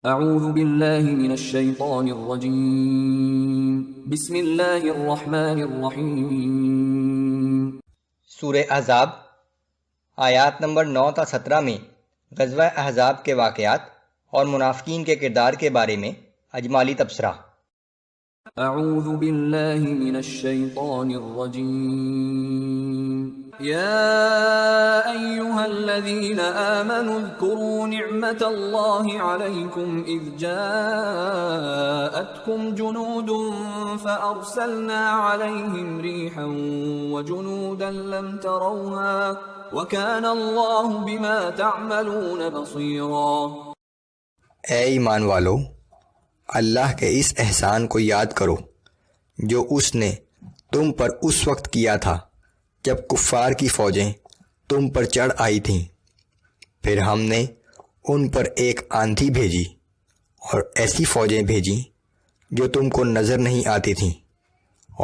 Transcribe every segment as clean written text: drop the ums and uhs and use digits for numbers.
اعوذ باللہ من الشیطان الرجیم بسم اللہ الرحمن الرحیم۔ سورہ احزاب آیات نمبر 9 تا 17 میں غزوہ احزاب کے واقعات اور منافقین کے کردار کے بارے میں اجمالی تبصرہ۔ اعوذ باللہ من الشیطان الرجیم یا ایہا الذین آمنوا اذکروا نعمت اللہ علیکم اذ جاءتکم جنود فأرسلنا علیہم ریحا وجنودا لم تروها وکان اللہ بما تعملون بصیرا۔ اے ایمان والو، اللہ کے اس احسان کو یاد کرو جو اس نے تم پر اس وقت کیا تھا جب کفار کی فوجیں تم پر چڑھ آئی تھیں، پھر ہم نے ان پر ایک آندھی بھیجی اور ایسی فوجیں بھیجیں جو تم کو نظر نہیں آتی تھیں،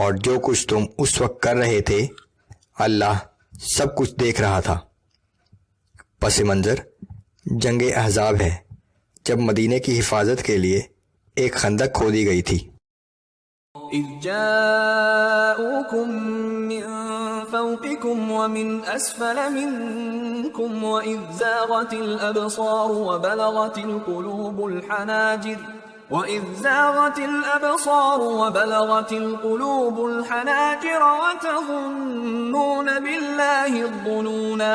اور جو کچھ تم اس وقت کر رہے تھے اللہ سب کچھ دیکھ رہا تھا۔ پس منظر جنگ احزاب ہے، جب مدینے کی حفاظت کے لیے ایک خندق کھودی گئی تھی۔ اذ جاءوکم من فوقکم ومن اسفل منکم واذ زاغت الابصار وبلغت القلوب الحناجر وتظنون باللہ الظنونا۔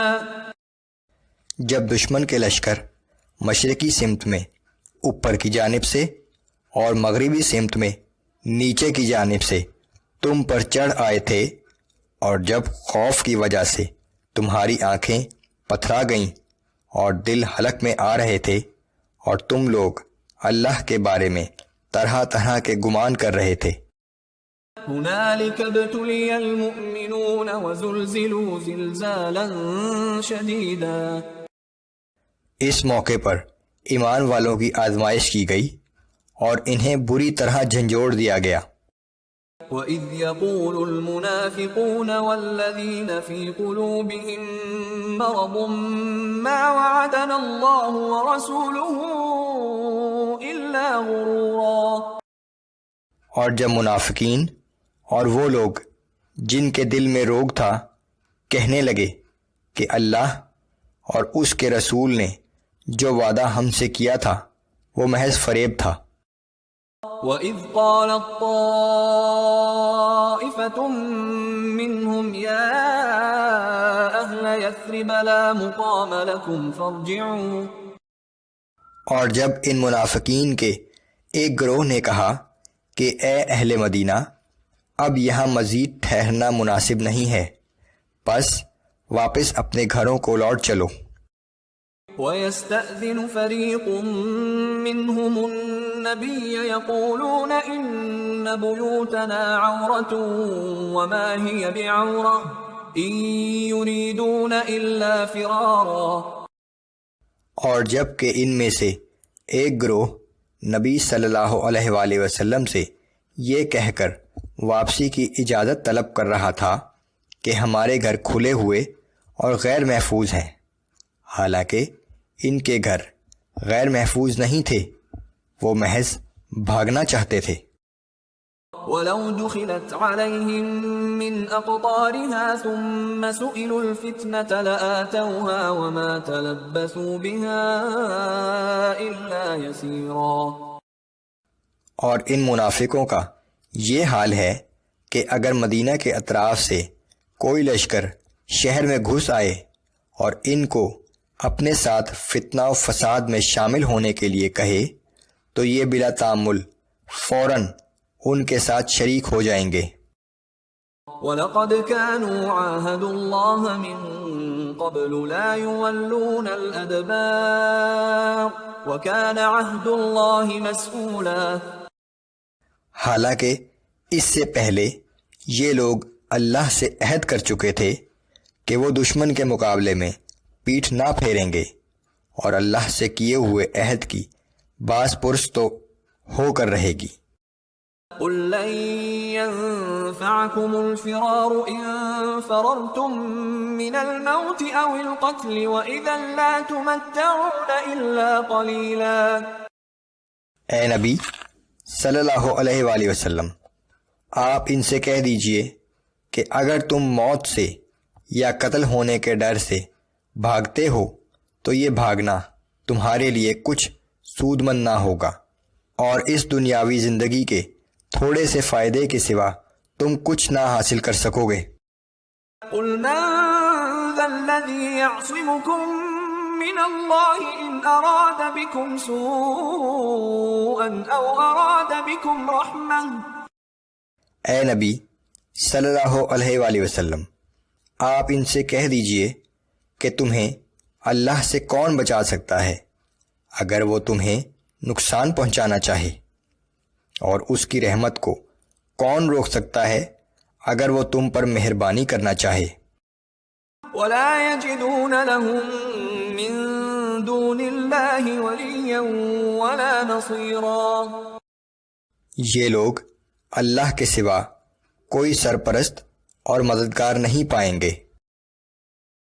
جب دشمن کے لشکر مشرقی سمت میں اوپر کی جانب سے اور مغربی سمت میں نیچے کی جانب سے تم پر چڑھ آئے تھے، اور جب خوف کی وجہ سے تمہاری آنکھیں پتھرا گئیں اور دل حلق میں آ رہے تھے، اور تم لوگ اللہ کے بارے میں طرح طرح کے گمان کر رہے تھے۔ هنالك ابتلي المؤمنون وزلزلوا زلزالا شديدا۔ اس موقع پر ایمان والوں کی آزمائش کی گئی اور انہیں بری طرح جھنجھوڑ دیا گیا۔ وَإِذْ يَقُولُ الْمُنَافِقُونَ وَالَّذِينَ فِي قُلُوبِهِم مَّرَضٌ مَّا وَعَدَنَا اللَّهُ وَرَسُولُهُ إِلَّا غُرُورًا۔ اور جب منافقین اور وہ لوگ جن کے دل میں روگ تھا کہنے لگے کہ اللہ اور اس کے رسول نے جو وعدہ ہم سے کیا تھا وہ محض فریب تھا۔ وَإِذْ قَالَتْ طَائِفَةٌ مِّنْهُمْ يَا أَهْلَ يَثْرِبَ لَا مُقَامَ لَكُمْ فَارْجِعُوا۔ اور جب ان منافقین کے ایک گروہ نے کہا کہ اے اہل مدینہ، اب یہاں مزید ٹھہرنا مناسب نہیں ہے، پس واپس اپنے گھروں کو لوٹ چلو۔ وَيَسْتَأْذِنُ فَرِيقٌ مِّنْهُمُ النَّبِيَّ يَقُولُونَ إِنَّ بُيُوتَنَا عَوْرَةٌ وَمَا هِيَ بِعَوْرَةٍ إِن يُرِيدُونَ إِلَّا فِرَارًا۔ اور جب کہ ان میں سے ایک گروہ نبی صلی اللہ علیہ وآلہ وسلم سے یہ کہہ کر واپسی کی اجازت طلب کر رہا تھا کہ ہمارے گھر کھلے ہوئے اور غیر محفوظ ہیں، حالانکہ ان کے گھر غیر محفوظ نہیں تھے، وہ محض بھاگنا چاہتے تھے۔ وَلَوْ دُخِلَتْ عَلَيْهِمْ مِنْ أَقْطَارِهَا ثُمَّ سُئِلُوا الْفِتْنَةَ لَآتَوْهَا وَمَا تَلَبَّثُوا بِهَا إِلَّا يَسِيرًا۔ اور ان منافقوں کا یہ حال ہے کہ اگر مدینہ کے اطراف سے کوئی لشکر شہر میں گھس آئے اور ان کو اپنے ساتھ فتنہ و فساد میں شامل ہونے کے لیے کہے تو یہ بلا تعمل فوراً ان کے ساتھ شریک ہو جائیں گے۔ وَلَقَدْ كَانُوا عَاهَدُوا اللَّهَ مِن قَبْلُ لَا يُوَلُّونَ الْأَدْبَارَ وَكَانَ عَهْدُ اللَّهِ مَسْئُولًا۔ حالانکہ اس سے پہلے یہ لوگ اللہ سے عہد کر چکے تھے کہ وہ دشمن کے مقابلے میں پیٹھ نہ پھیریں گے، اور اللہ سے کیے ہوئے عہد کی باز پرس تو ہو کر رہے گی۔ قُل لَّن يَنفَعَكُمُ الْفِرَارُ إِن فَرَرْتُم مِّنَ الْمَوْتِ أَوِ الْقَتْلِ وَإِذًا لَّا تُمَتَّعُونَ إِلَّا قَلِيلًا۔ اے نبی صلی اللہ علیہ وآلہ وسلم، آپ ان سے کہہ دیجئے کہ اگر تم موت سے یا قتل ہونے کے ڈر سے بھاگتے ہو تو یہ بھاگنا تمہارے لیے کچھ سود مند نہ ہوگا، اور اس دنیاوی زندگی کے تھوڑے سے فائدے کے سوا تم کچھ نہ حاصل کر سکو گے۔ قل من ذا الذي يعصمكم من الله إن أراد بكم سوءا أو أراد بكم رحمة۔ اے نبی صلی اللہ علیہ وآلہ وسلم، آپ ان سے کہہ دیجئے کہ تمہیں اللہ سے کون بچا سکتا ہے اگر وہ تمہیں نقصان پہنچانا چاہے، اور اس کی رحمت کو کون روک سکتا ہے اگر وہ تم پر مہربانی کرنا چاہے۔ ولا يجدون لهم من دون الله وليا ولا نصيرا۔ یہ لوگ اللہ کے سوا کوئی سرپرست اور مددگار نہیں پائیں گے۔